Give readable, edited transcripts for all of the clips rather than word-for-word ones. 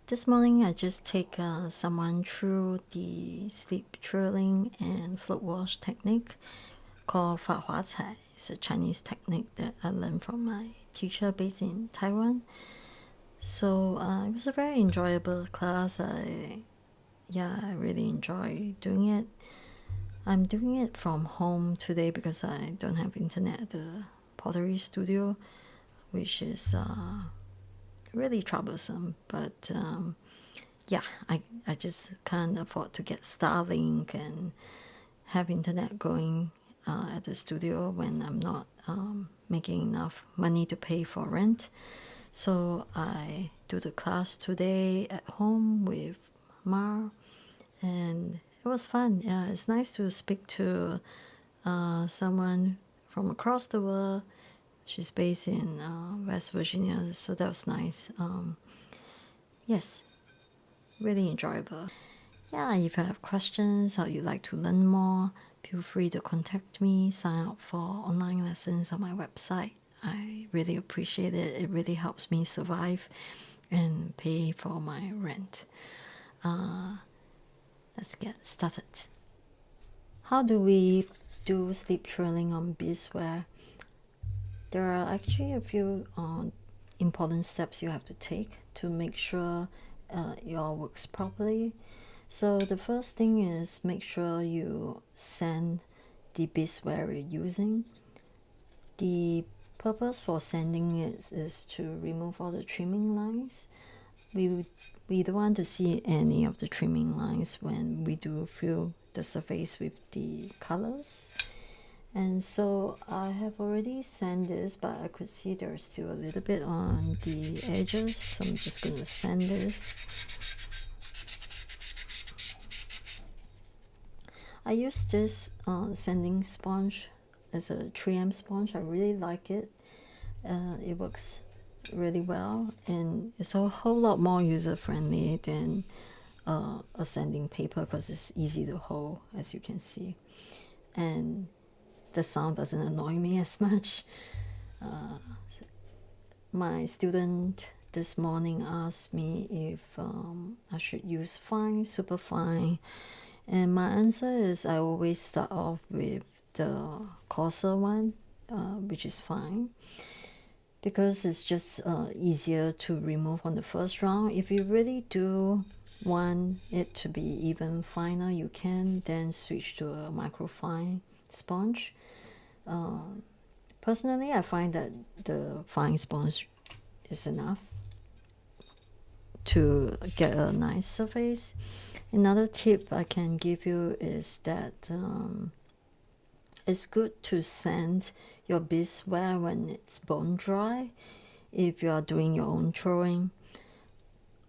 This morning I just take someone through the sleep twirling and float wash technique called Fa Hua Cai. It's a Chinese technique that I learned from my teacher based in Taiwan. So it was a very enjoyable class. I really enjoy doing it. I'm doing it from home today because I don't have internet at the pottery studio, which is really troublesome. But I just can't afford to get Starlink and have internet going at the studio when I'm not making enough money to pay for rent. So I do the class today at home with Mar, and it was fun. Yeah, it's nice to speak to someone from across the world. She's based in West Virginia, so that was nice. Yes, really enjoyable. Yeah, if you have questions or you'd like to learn more, feel free to contact me, sign up for online lessons on my website. I really appreciate it. It really helps me survive and pay for my rent. Let's get started. How do we do sleep twirling on bisqueware? There are actually a few important steps you have to take to make sure it all works properly. So the first thing is make sure you sand the bisqueware you're using. The purpose for sanding it is to remove all the trimming lines. We don't want to see any of the trimming lines when we do fill the surface with the colors. And so I have already sanded this, but I could see there's still a little bit on the edges, so I'm just going to sand this. I use this sanding sponge as a 3M sponge. I really like it. It works really well, and it's a whole lot more user-friendly than a sanding paper because it's easy to hold, as you can see. And the sound doesn't annoy me as much. My student this morning asked me if I should use fine, super fine, and my answer is I always start off with the coarser one, which is fine, because it's just easier to remove on the first round. If you really do want it to be even finer, you can then switch to a microfine sponge. Personally, I find that the fine sponge is enough to get a nice surface. Another tip I can give you is that it's good to sand your bisqueware when it's bone dry if you are doing your own throwing,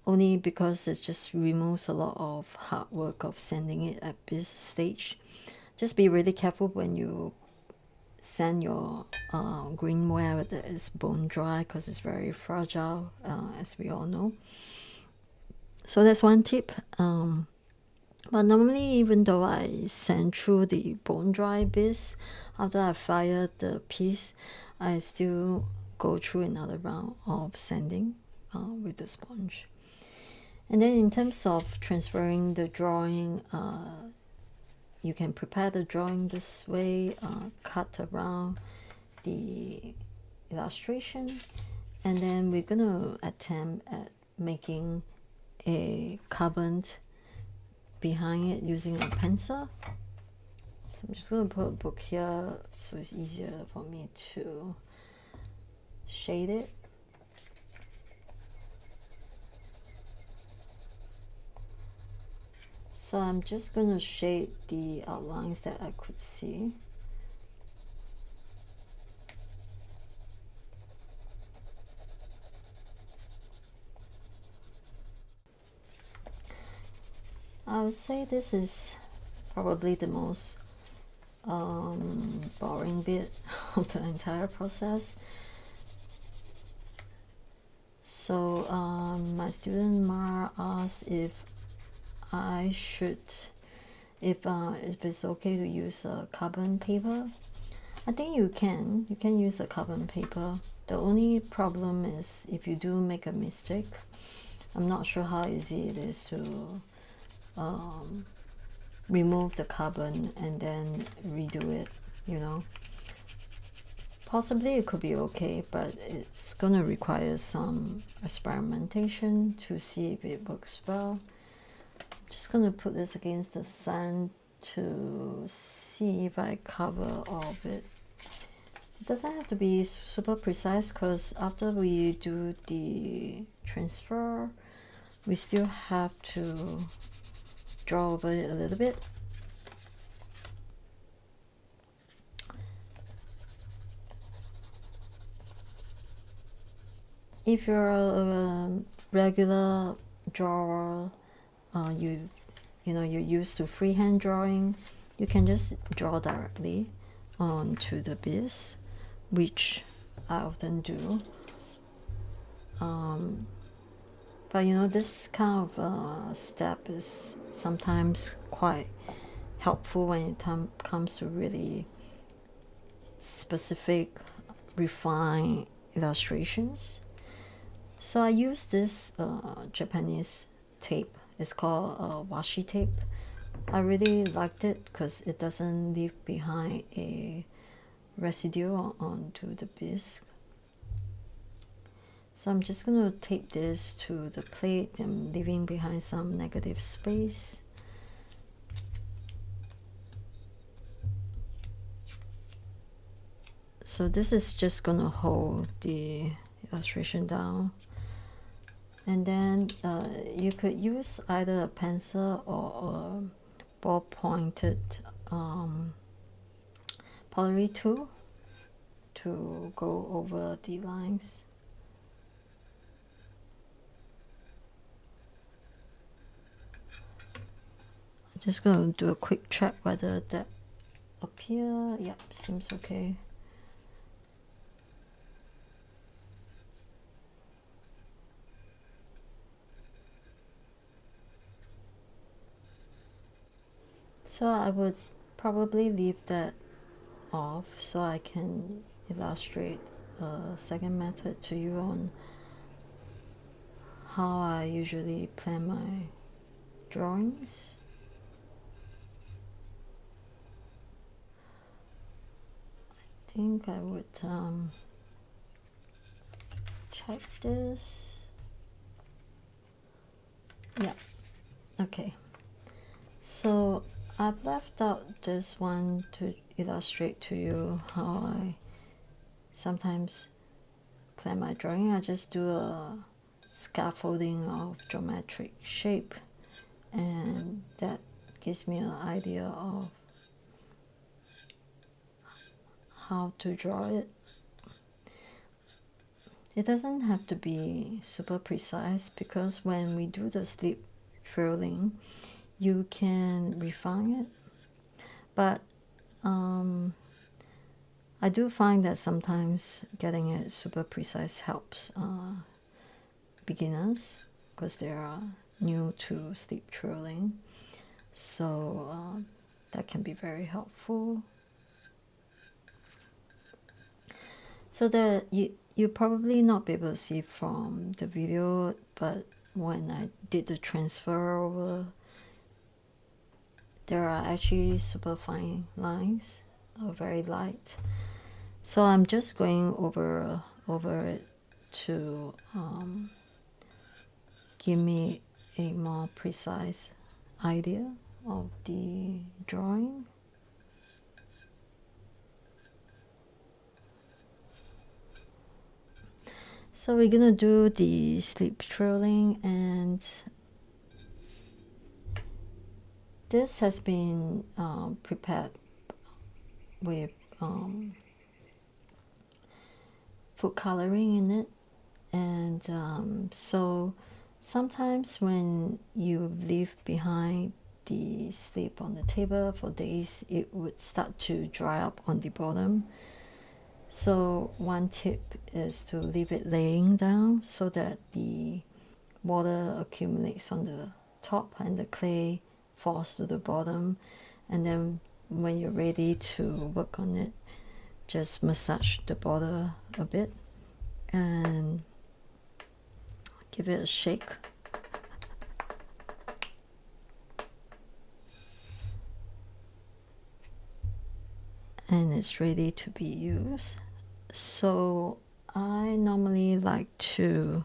only because it just removes a lot of hard work of sanding it at this stage. Just be really careful when you sand your greenware that is bone dry, because it's very fragile, as we all know. So that's one tip. But normally, even though I sand through the bone dry bits after I fire the piece, I still go through another round of sanding with the sponge. And then in terms of transferring the drawing, you can prepare the drawing this way, cut around the illustration, and then we're going to attempt at making a carbon behind it using a pencil. So I'm just going to put a book here so it's easier for me to shade it. So I'm just going to shade the outlines that I could see. I would say this is probably the most boring bit of the entire process. So my student Mar asked if I should, if it's okay to use a carbon paper. I think you can use a carbon paper. The only problem is if you do make a mistake, I'm not sure how easy it is to remove the carbon and then redo it, you know. Possibly it could be okay, but it's gonna require some experimentation to see if it works well. I'm just gonna put this against the sun to see if I cover all of it. It doesn't have to be super precise because after we do the transfer, we still have to draw over it a little bit. If you're a regular drawer, you know you're used to freehand drawing, you can just draw directly onto the bis, which I often do. But you know, this kind of step is sometimes quite helpful when it comes to really specific, refined illustrations. So I use this Japanese tape. It's called washi tape. I really liked it because it doesn't leave behind a residue onto the bisque. So I'm just going to tape this to the plate. I'm leaving behind some negative space. So this is just going to hold the illustration down. And then you could use either a pencil or a ball-pointed pottery tool to go over the lines. I'm just going to do a quick check whether that up here, yep, seems okay. So I would probably leave that off so I can illustrate a second method to you on how I usually plan my drawings. I think I would check this. Yeah, okay. So I've left out this one to illustrate to you how I sometimes plan my drawing. I just do a scaffolding of geometric shape, and that gives me an idea of how to draw it. It doesn't have to be super precise because when we do the slip twirling, you can refine it. But I do find that sometimes getting it super precise helps beginners because they are new to slip twirling. So that can be very helpful. So that you probably not be able to see from the video, but when I did the transfer over, there are actually super fine lines, very light. So I'm just going over it to give me a more precise idea of the drawing. So we're gonna do the slip twirling, and this has been prepared with food coloring in it. And so sometimes when you leave behind the slip on the table for days, it would start to dry up on the bottom. So one tip is to leave it laying down so that the water accumulates on the top and the clay falls to the bottom. And then when you're ready to work on it, just massage the border a bit and give it a shake and it's ready to be used. So I normally like to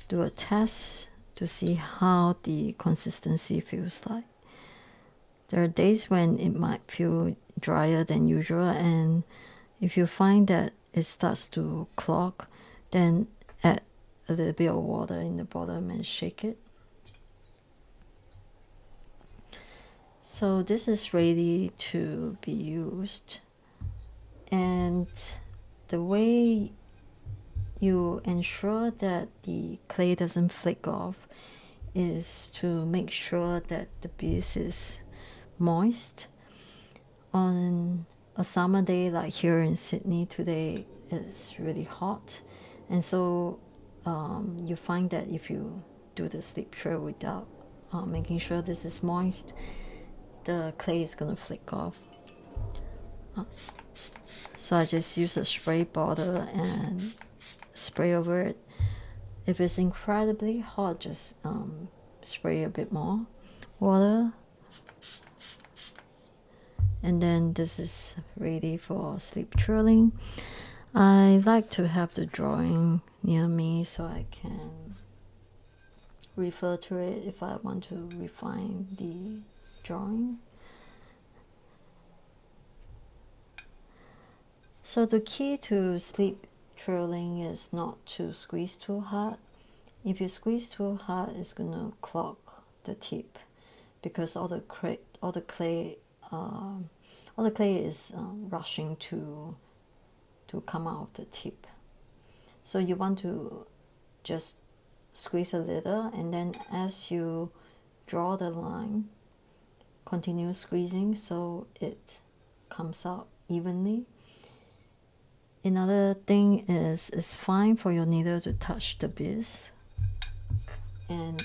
do a test to see how the consistency feels like. There are days when it might feel drier than usual, and if you find that it starts to clog, then add a little bit of water in the bottom and shake it. So this is ready to be used, and the way you ensure that the clay doesn't flake off is to make sure that the base is moist. On a summer day like here in Sydney today, it's really hot, and so you find that if you do the slip trail without making sure this is moist, the clay is gonna flake off. So I just use a spray bottle and spray over it. If it's incredibly hot, just spray a bit more water. And then this is ready for slip trailing. I like to have the drawing near me so I can refer to it if I want to refine the drawing. So the key to slip trailing is not to squeeze too hard. If you squeeze too hard, it's gonna clog the tip because all the clay is rushing to come out of the tip. So you want to just squeeze a little, and then as you draw the line, continue squeezing so it comes out evenly. Another thing is it's fine for your needle to touch the base, and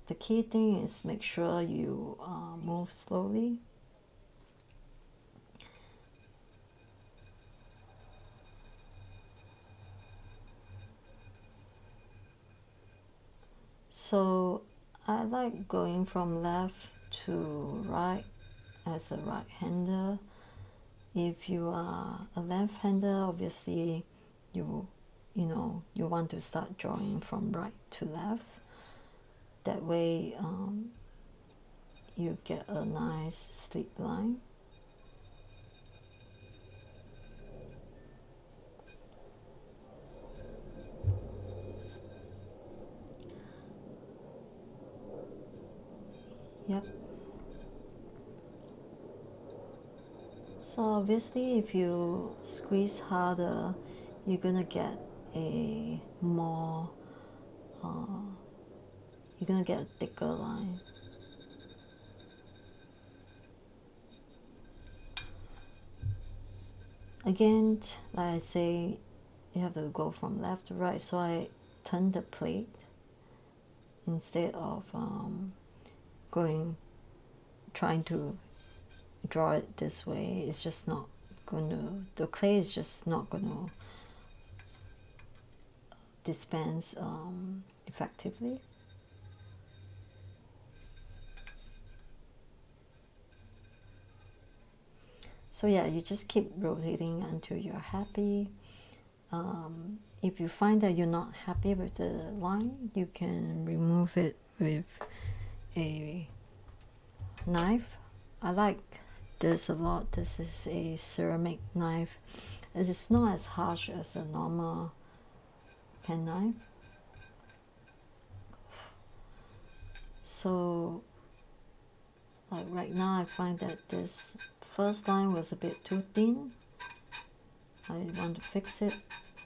the key thing is make sure you move slowly. So I like going from left to right as a right-hander. If you are a left-hander, obviously you want to start drawing from right to left. That way you get a nice slip line. Yep. So obviously if you squeeze harder, you're gonna get a more you're gonna get a thicker line. Again, like I say, you have to go from left to right, so I turn the plate instead of trying to draw it this way. It's just not gonna, the clay is just not gonna dispense effectively. So yeah, you just keep rotating until you're happy. If you find that you're not happy with the line, you can remove it with a knife. I like this a lot. This is a ceramic knife. It's not as harsh as a normal pen knife. So like right now I find that this first line was a bit too thin. I want to fix it.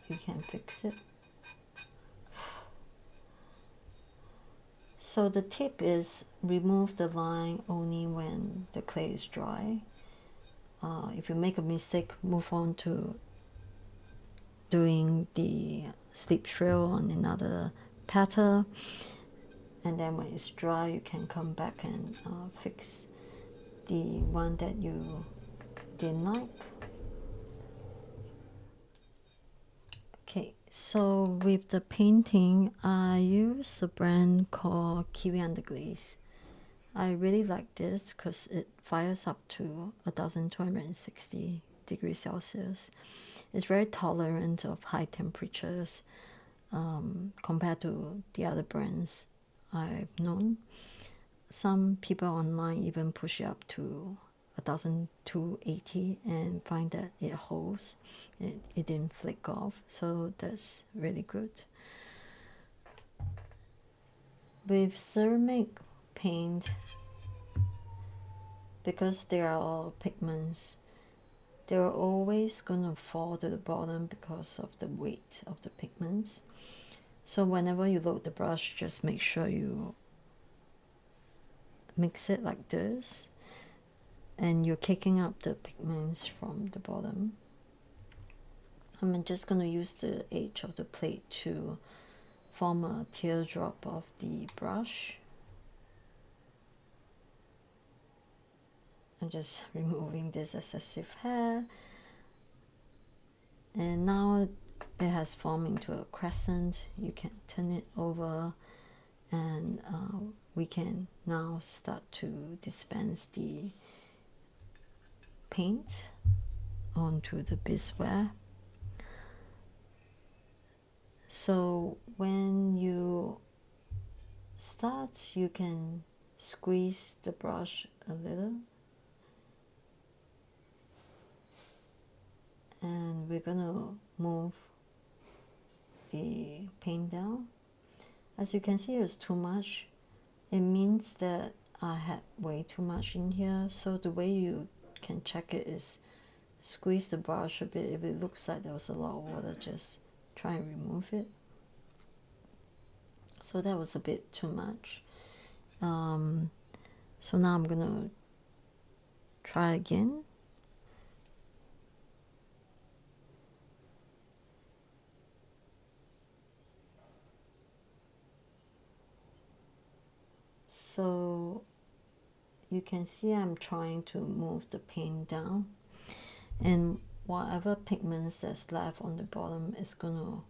You can fix it. So the tip is remove the line only when the clay is dry. If you make a mistake, move on to doing the slip trail on another pattern, and then when it's dry you can come back and fix the one that you didn't like. Okay, so with the painting I use a brand called Kiwi underglaze. I really like this because it fires up to 1260 degrees Celsius. It's very tolerant of high temperatures compared to the other brands I've known. Some people online even push it up to 1280 and find that it holds. It didn't flake off, so that's really good. With ceramic paint, because there are all pigments, they're always gonna fall to the bottom because of the weight of the pigments. So whenever you load the brush, just make sure you mix it like this, and you're kicking up the pigments from the bottom. I'm just gonna use the edge of the plate to form a teardrop of the brush. I'm just removing this excessive hair, and now it has formed into a crescent. You can turn it over, and we can now start to dispense the paint onto the bisqueware. So when you start, you can squeeze the brush a little, and we're gonna move the paint down. As you can see, it's too much. It means that I had way too much in here. So the way you can check it is squeeze the brush a bit. If it looks like there was a lot of water, just try and remove it. So that was a bit too much. So now I'm gonna try again. So you can see I'm trying to move the paint down, and whatever pigments that's left on the bottom is gonna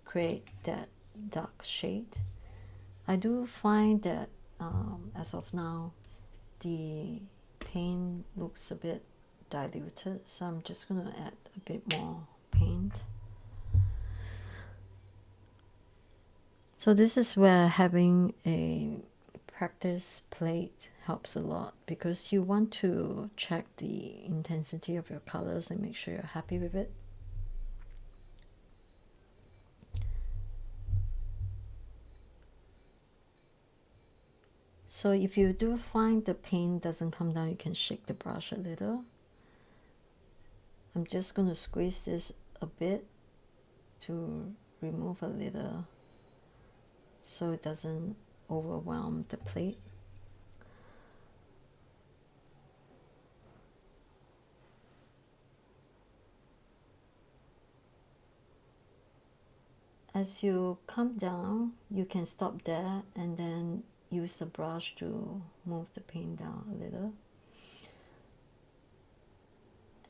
create that dark shade. I do find that as of now the paint looks a bit diluted, so I'm just gonna add a bit more paint. So this is where having a practice plate helps a lot, because you want to check the intensity of your colors and make sure you're happy with it. So if you do find the paint doesn't come down, you can shake the brush a little. I'm just going to squeeze this a bit to remove a little so it doesn't overwhelm the plate. As you come down, you can stop there and then use the brush to move the paint down a little.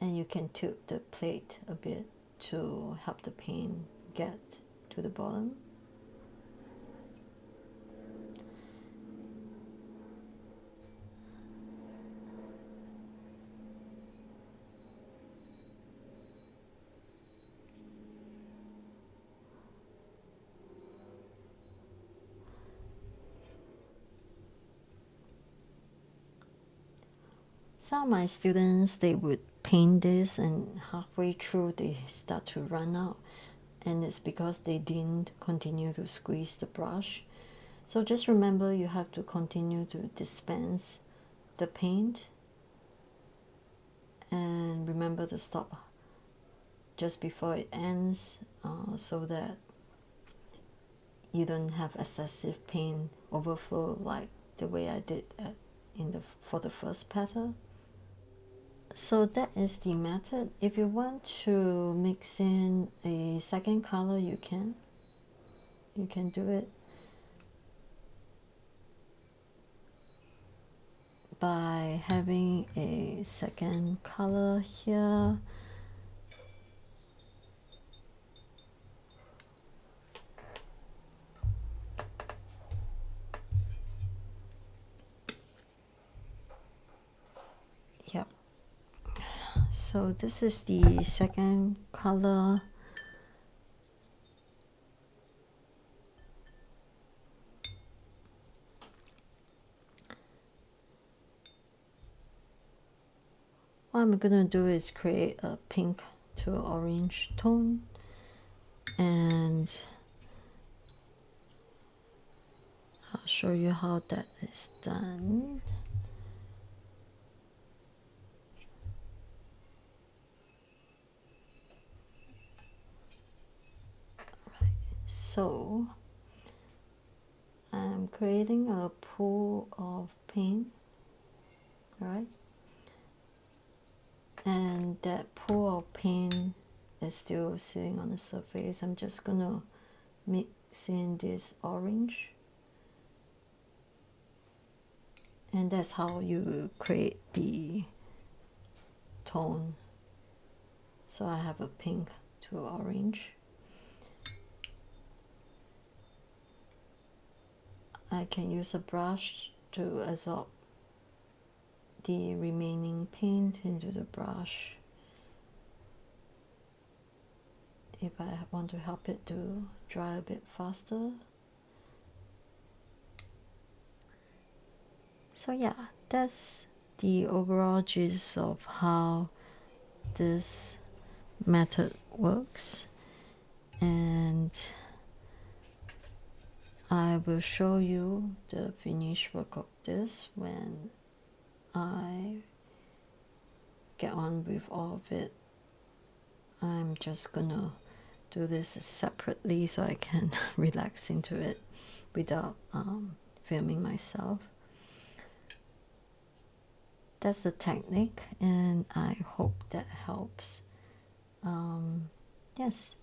And you can tilt the plate a bit to help the paint get to the bottom. Some of my students, they would paint this and halfway through they start to run out, and it's because they didn't continue to squeeze the brush. So just remember, you have to continue to dispense the paint, and remember to stop just before it ends, so that you don't have excessive paint overflow like the way I did for the first petal. So that is the method. If you want to mix in a second color, you can do it by having a second color here. Yep. So this is the second color. What I'm gonna do is create a pink to orange tone, and I'll show you how that is done. Right. So I'm creating a pool of paint, right? And that pool of paint is still sitting on the surface. I'm just gonna mix in this orange, and that's how you create the tone. So I have a pink to orange. I can use a brush to absorb the remaining paint into the brush if I want to help it to dry a bit faster. So yeah, that's the overall gist of how this method works, and I will show you the finished work of this when I get on with all of it. I'm just gonna do this separately so I can relax into it without filming myself. That's the technique, and I hope that helps. Yes,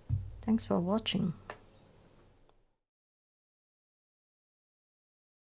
thanks for watching.